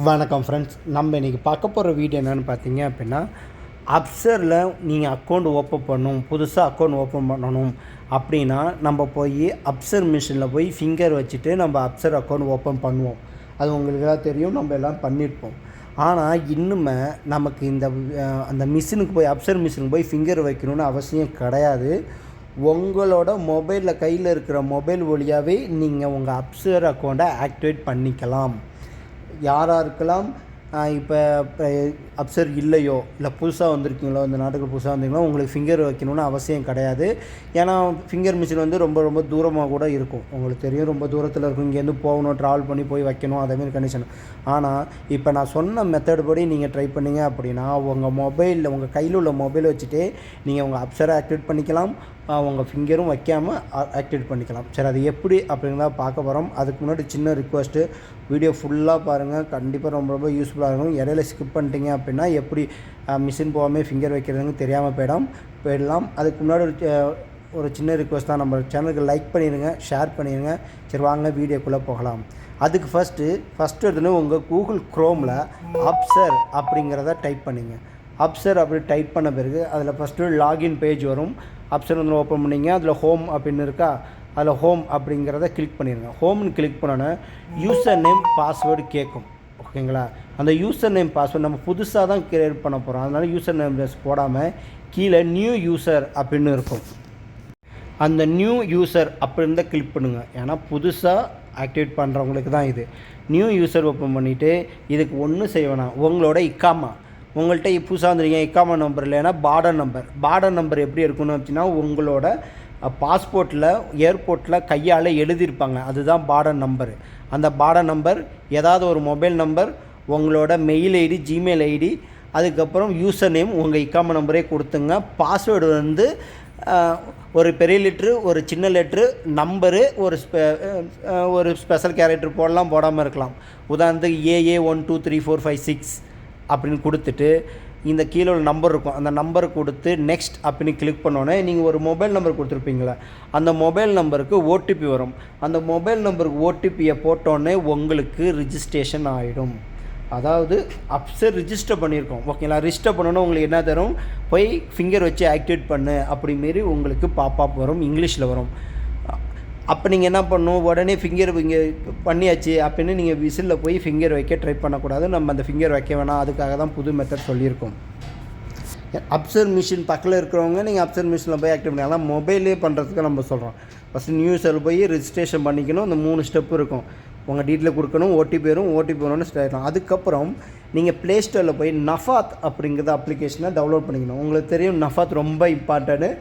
வணக்கம் ஃப்ரெண்ட்ஸ். நம்ம இன்றைக்கி பார்க்க போகிற வீடியோ என்னென்னு பார்த்தீங்க அப்படின்னா, அப்சரில் நீங்கள் அக்கௌண்ட் ஓப்பன் பண்ணணும், புதுசாக அக்கௌண்ட் ஓப்பன் பண்ணணும் அப்படின்னா நம்ம போய் அப்சர் மிஷினில் போய் ஃபிங்கர் வச்சுட்டு நம்ம அப்சர் அக்கௌண்ட் ஓப்பன் பண்ணுவோம். அது உங்களுக்கெல்லாம் தெரியும், நம்ம எல்லாம் பண்ணியிருப்போம். ஆனால் இன்னுமே நமக்கு அந்த மிஷினுக்கு போய் அப்சர் மிஷினுக்கு போய் ஃபிங்கர் வைக்கணும்னு அவசியம் கிடையாது. உங்களோட மொபைலில் கையில் இருக்கிற மொபைல் வழியாகவே நீங்கள் உங்கள் அப்சர் அக்கௌண்ட்டை ஆக்டிவேட் பண்ணிக்கலாம். யாராருக்கெல்லாம் இப்போ அப்சர் இல்லையோ, இல்லை புதுசாக வந்திருக்கீங்களோ, இந்த நாட்டுக்கு புதுசாக வந்தீங்களோ, உங்களுக்கு ஃபிங்கர் வைக்கணும்னு அவசியம் கிடையாது. ஏன்னா ஃபிங்கர் மிஷின் வந்து ரொம்ப ரொம்ப தூரமாக கூட இருக்கும். உங்களுக்கு தெரியும், ரொம்ப தூரத்தில் இருக்கும், இங்கேருந்து போகணும், ட்ராவல் பண்ணி போய் வைக்கணும், அதேமாரி கண்டிஷன். ஆனால் இப்போ நான் சொன்ன மெத்தட் படி நீங்கள் ட்ரை பண்ணிங்க அப்படின்னா உங்கள் மொபைலில், உங்கள் கையில் உள்ள மொபைலை வச்சுட்டே நீங்கள் உங்கள் அப்சரை ஆக்டிவேட் பண்ணிக்கலாம், உங்கள் ஃபிங்கரும் வைக்காமல் ஆக்டிவேட் பண்ணிக்கலாம். சரி, அது எப்படி அப்படிங்கிறத பார்க்க போகிறோம். அதுக்கு முன்னாடி சின்ன ரிக்வெஸ்ட்டு, வீடியோ ஃபுல்லாக பாருங்கள், கண்டிப்பாக ரொம்ப ரொம்ப யூஸ்ஃபுல்லாக இருக்கும். இடையில ஸ்கிப் பண்ணிட்டீங்க அப்படின்னா எப்படி மிஷின் போகாமல் ஃபிங்கர் வைக்கிறதுன்னு தெரியாமல் போயிடலாம். அதுக்கு முன்னாடி ஒரு சின்ன ரிக்வெஸ்ட் தான், நம்ம சேனலுக்கு லைக் பண்ணிடுங்க, ஷேர் பண்ணிடுங்க. சரி, வாங்க வீடியோக்குள்ளே போகலாம். அதுக்கு ஃபஸ்ட்டு எடுத்துன்னு உங்கள் கூகுள் க்ரோமில் அப்சர் அப்படிங்கிறத டைப் பண்ணிங்க. அப்சர் அப்படி டைப் பண்ண பிறகு அதில் ஃபஸ்ட்டு லாகின் பேஜ் வரும். அப்சர் வந்து ஓப்பன் பண்ணிங்க, அதில் ஹோம் அப்படின்னு இருக்கா, அதில் ஹோம் அப்படிங்கிறத கிளிக் பண்ணிடுங்க. ஹோம்னு கிளிக் பண்ணோன்னே யூசர் நேம் பாஸ்வேர்டு கேட்கும். ஓகேங்களா? அந்த யூசர் நேம் பாஸ்வேர்டு நம்ம புதுசாக தான் கிரியேட் பண்ண போகிறோம். அதனால் யூசர் நேம் போடாமல் கீழே நியூ யூசர் அப்படின்னு இருக்கும். அந்த நியூ யூசர் அப்படின்னு தான் கிளிக் பண்ணுங்கள். ஏன்னா புதுசாக ஆக்டிவேட் பண்ணுறவங்களுக்கு தான் இது. நியூ யூசர் ஓப்பன் பண்ணிவிட்டு இதுக்கு ஒன்றும் செய்ய வேணாம், உங்களோட இக்காமா, உங்கள்கிட்ட புதுசாக வந்துருக்கீங்க, இக்காமா நம்பர் இல்லைன்னா பார்டர் நம்பர் எப்படி இருக்குன்னு அப்படின்னா, உங்களோட பாஸ்போர்ட்டில் ஏர்போர்ட்டில் கையால் எழுதியிருப்பாங்க, அதுதான் பார்டர் நம்பரு. அந்த பார்டர் நம்பர், ஏதாவது ஒரு மொபைல் நம்பர், உங்களோட மெயில் ஐடி, ஜிமெயில் ஐடி, அதுக்கப்புறம் யூசர் நேம், உங்கள் இக்காமா நம்பரே கொடுத்துங்க. பாஸ்வேர்டு வந்து ஒரு பெரிய லெட்ரு, ஒரு சின்ன லெட்ரு, நம்பரு, ஒரு ஸ்பெஷல் கேரக்டர் போடலாம், போடாமல் இருக்கலாம். உதாரணத்துக்கு AA 1 2 3 4 5 6 அப்படின்னு கொடுத்துட்டு இந்த கீழே உள்ள நம்பர் இருக்கும், அந்த நம்பரை கொடுத்து நெக்ஸ்ட் அப்படின்னு கிளிக் பண்ணோன்னே நீங்கள் ஒரு மொபைல் நம்பர் கொடுத்துருப்பீங்களா, அந்த மொபைல் நம்பருக்கு ஓடிபி வரும். அந்த மொபைல் நம்பருக்கு ஓடிபியை போட்டோன்னே உங்களுக்கு ரிஜிஸ்ட்ரேஷன் ஆகிடும். அதாவது அப்சர் ரிஜிஸ்டர் பண்ணியிருக்கோம். ஓகேங்களா? ரிஜிஸ்டர் பண்ணோன்னா உங்களுக்கு என்ன தரும், போய் ஃபிங்கர் வச்சு ஆக்டிவேட் பண்ணு அப்படிமாரி உங்களுக்கு பாப்அப் வரும், இங்கிலீஷில் வரும். அப்போ நீங்கள் என்ன பண்ணணும், உடனே ஃபிங்கர் இங்கே பண்ணியாச்சு அப்படின்னு நீங்கள் விசிலில் போய் ஃபிங்கர் வைக்க ட்ரை பண்ணக்கூடாது. நம்ம அந்த ஃபிங்கர் வைக்க வேணாம், அதுக்காக தான் புது மெத்தட் சொல்லியிருக்கோம். அப்சர் மிஷின் பக்கத்தில் இருக்கிறவங்க நீங்கள் அப்சர் மிஷினில் போய் ஆக்டிவ் பண்ணிக்கலாம். மொபைலே பண்ணுறதுக்கு நம்ம சொல்கிறோம். ஃபஸ்ட்டு நியூஸில் போய் ரிஜிஸ்ட்ரேஷன் பண்ணிக்கணும். அந்த 3 ஸ்டெப் இருக்கும். உங்கள் டீட்டெயில் கொடுக்கணும், ஓடிபி வரணும்னு ஸ்டார்ட் ஆகணும். அதுக்கப்புறம் நீங்கள் ப்ளே ஸ்டோரில் போய் நஃபாத் அப்படிங்கிற அப்ளிகேஷனை டவுன்லோட் பண்ணிக்கணும். உங்களுக்கு தெரியும், நஃபாத் ரொம்ப இம்பார்ட்டன்ட்டு.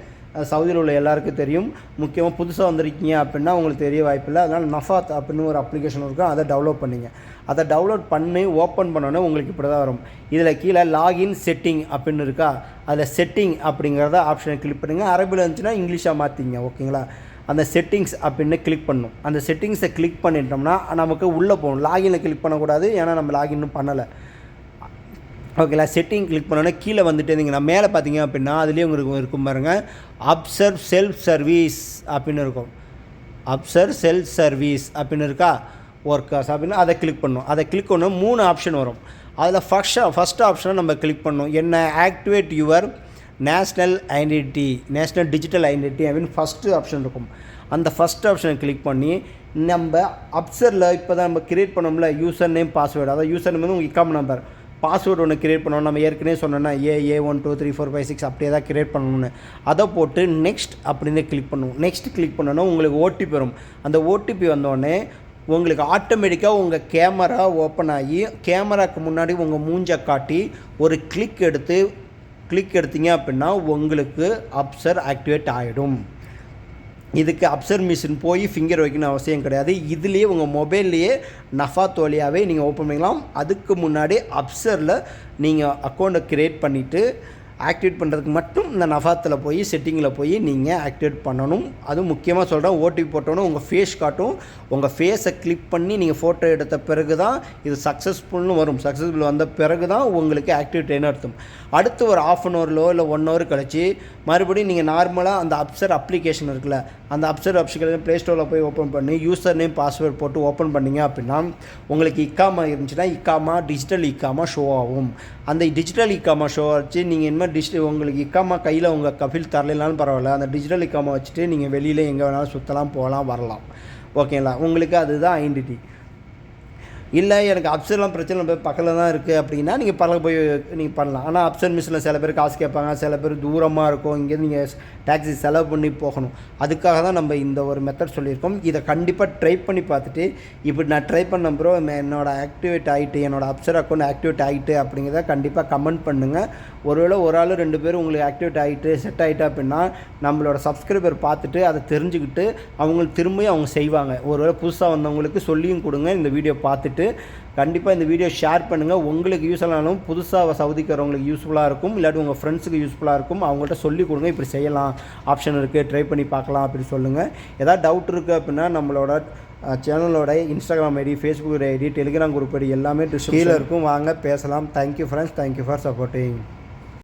சவுதியில் உள்ள எல்லாருக்கும் தெரியும். முக்கியமாக புதுசாக வந்திருக்கீங்க அப்படின்னா உங்களுக்கு தெரிய வாய்ப்பில்லை. அதனால் நஃபாத் அப்படின்னு ஒரு அப்ளிகேஷன் இருக்கும், அதை டவுன்லோட் பண்ணிங்க. அதை டவுன்லோட் பண்ணி ஓப்பன் பண்ணோன்னே உங்களுக்கு இப்படி தான் வரும். இதில் கீழே லாகின் செட்டிங் அப்படின்னு இருக்கா, அதில் செட்டிங் அப்படிங்கிறத ஆப்ஷனை கிளிக் பண்ணுங்கள். அரபியில் இருந்துச்சுன்னா இங்கிலீஷாக மாற்றிங்க. ஓகேங்களா? அந்த செட்டிங்ஸ் அப்படின்னு கிளிக் பண்ணணும். அந்த செட்டிங்ஸை கிளிக் பண்ணிட்டோம்னா நமக்கு உள்ளே போகணும். லாகினில் கிளிக் பண்ணக்கூடாது, ஏன்னா நம்ம லாகின்னும் பண்ணலை. ஓகேங்களா? செட்டிங் கிளிக் பண்ணோன்னே கீழே வந்துட்டு இருந்தீங்கன்னா மேலே பார்த்தீங்க அப்படின்னா அதுலேயே உங்களுக்கு இருக்கும் பாருங்கள், அப்சர் செல்ஃப் சர்வீஸ் அப்படின்னு இருக்கும். அப்சர் செல்ஃப் சர்வீஸ் அப்படின்னு இருக்கா, ஒர்க்கர்ஸ் அப்படின்னு அதை கிளிக் பண்ணணும். அதை கிளிக் பண்ணணும், 3 ஆப்ஷன் வரும். அதில் ஃபஸ்ட் ஆப்ஷனை நம்ம கிளிக் பண்ணணும். என்ன, activate your national digital identity அப்படின்னு ஃபஸ்ட்டு ஆப்ஷன் இருக்கும். அந்த ஃபஸ்ட் ஆப்ஷனை கிளிக் பண்ணி நம்ம அப்சரில் இப்போ தான் நம்ம கிரியேட் பண்ணோம்ல யூசர் நேம் பாஸ்வேர்டு, அதாவது யூசர் நேம் வந்து உங்கள் இக்காம் நம்பர், பாஸ்வேர்டு ஒன்று கிரியேட் பண்ணணும். நம்ம ஏற்கனவே சொன்னோன்னா AA 1 2 3 4 5 6 அப்படியே தான் கிரியேட் பண்ணணும்னு. அதை போட்டு நெக்ஸ்ட் அப்படின்னு கிளிக் பண்ணுவோம். நெக்ஸ்ட் கிளிக் பண்ணோன்னா உங்களுக்கு ஓடிபி வரும். அந்த ஓடிபி வந்தோடனே உங்களுக்கு ஆட்டோமேட்டிக்காக உங்கள் கேமரா ஓப்பன் ஆகி கேமராவுக்கு முன்னாடி உங்கள் மூஞ்சை காட்டி ஒரு கிளிக் எடுத்தீங்க அப்படின்னா உங்களுக்கு அப்சர் ஆக்டிவேட் ஆகிடும். இதுக்கு அப்சர் மிஷின் போய் ஃபிங்கர் வைக்கணும் அவசியம் கிடையாது. இதுலேயே உங்கள் மொபைல்லையே நஃபாத் வழியாகவே நீங்கள் ஓப்பன் பண்ணிக்கலாம். அதுக்கு முன்னாடி அப்சரில் நீங்கள் அக்கௌண்ட்டை க்ரியேட் பண்ணிவிட்டு ஆக்டிவேட் பண்ணுறதுக்கு மட்டும் இந்த நஃபாத்தில் போய் செட்டிங்கில் போய் நீங்கள் ஆக்டிவேட் பண்ணணும். அதுவும் முக்கியமாக சொல்கிறேன், ஓடிபி போட்டோன்னு உங்கள் ஃபேஸ் காட்டும். உங்கள் ஃபேஸை கிளிக் பண்ணி நீங்கள் ஃபோட்டோ எடுத்த பிறகு தான் இது சக்ஸஸ்ஃபுல்னு வரும். சக்ஸஸ்ஃபுல் வந்த பிறகு தான் உங்களுக்கு ஆக்டிவேட்னு அர்த்தம். அடுத்து ஒரு ½ அன் ஹவர்லோ இல்லை 1 ஹவர் கழிச்சு மறுபடியும் நீங்கள் நார்மலாக அந்த அப்சர் அப்ளிகேஷன் இருக்குல்ல, அந்த அப்சர் அப்ளிகேஷன் ப்ளே ஸ்டோரில் போய் ஓப்பன் பண்ணி யூசர் நேம் பாஸ்வேர்ட் போட்டு ஓப்பன் பண்ணிங்க அப்படின்னா உங்களுக்கு இக்காமா இருந்துச்சுன்னா இக்காமா டிஜிட்டல் இக்காமா ஷோ ஆகும். அந்த டிஜிட்டல் இக்காமா ஷோ வச்சு நீங்கள் இனிமேல் உங்களுக்கு இக்காமா கையில் உங்கள் கஃபில் தரலைனாலும் பரவாயில்ல, அந்த டிஜிட்டல் இக்காமா வச்சுட்டு நீங்கள் வெளியில் எங்கே வேணாலும் சுற்றலாம், போகலாம், வரலாம். ஓகேங்களா? உங்களுக்கு அதுதான் ஐடென்டிட்டி. இல்லை எனக்கு அப்சர்லாம் பிரச்சனை பக்கத்தில் தான் இருக்குது அப்படின்னா நீங்கள் போய் நீங்கள் பண்ணலாம். ஆனால் அப்சர் மிஷினில் சில பேர் காசு கேட்பாங்க, சில பேர் தூரமாக இருக்கும், இங்கேருந்து நீங்கள் டாக்ஸி செலவு பண்ணி போகணும். அதுக்காக தான் நம்ம இந்த ஒரு மெத்தட் சொல்லியிருக்கோம். இதை கண்டிப்பாக ட்ரை பண்ணி பார்த்துட்டு இப்படி நான் ட்ரை பண்ண ப்ரோ என்னோடய ஆக்டிவேட் ஆகிட்டு, என்னோடய அப்சர் அக்கௌண்ட் ஆக்டிவேட் ஆகிட்டு அப்படிங்கிறத கண்டிப்பாக கமெண்ட் பண்ணுங்கள். ஒருவேளை ஒரு ஆள் 2 பேர் உங்களுக்கு ஆக்டிவேட் ஆகிட்டு செட் ஆகிட்டு அப்படின்னா நம்மளோட சப்ஸ்கிரைபர் பார்த்துட்டு அதை தெரிஞ்சுக்கிட்டு அவங்களுக்கு திரும்பியும் அவங்க செய்வாங்க. ஒருவேளை புதுசாக வந்தவங்களுக்கு சொல்லியும் கொடுங்க. இந்த வீடியோ பார்த்துட்டு கண்டிப்பாக இந்த வீடியோ ஷேர் பண்ணுங்கள். உங்களுக்கு யூஸ் ஆனாலும் புதுசாக சவுதிக்கு வரவங்களுக்கு யூஸ்ஃபுல்லாக இருக்கும், இல்லாட்டி உங்கள் ஃப்ரெண்ட்ஸுக்கு யூஸ்ஃபுல்லாக இருக்கும். அவங்கள்ட்ட சொல்லிக் கொடுங்க, இப்படி செய்யலாம், ஆப்ஷன் இருக்குது, ட்ரை பண்ணி பார்க்கலாம் அப்படி சொல்லுங்கள். ஏதாவது டவுட் இருக்குது அப்படின்னா நம்மளோட சேனலோட Instagram ID, Facebook ID, Telegram group ID எல்லாமே கீழே இருக்கும். வாங்க பேசலாம். Thank you friends, thank you for supporting.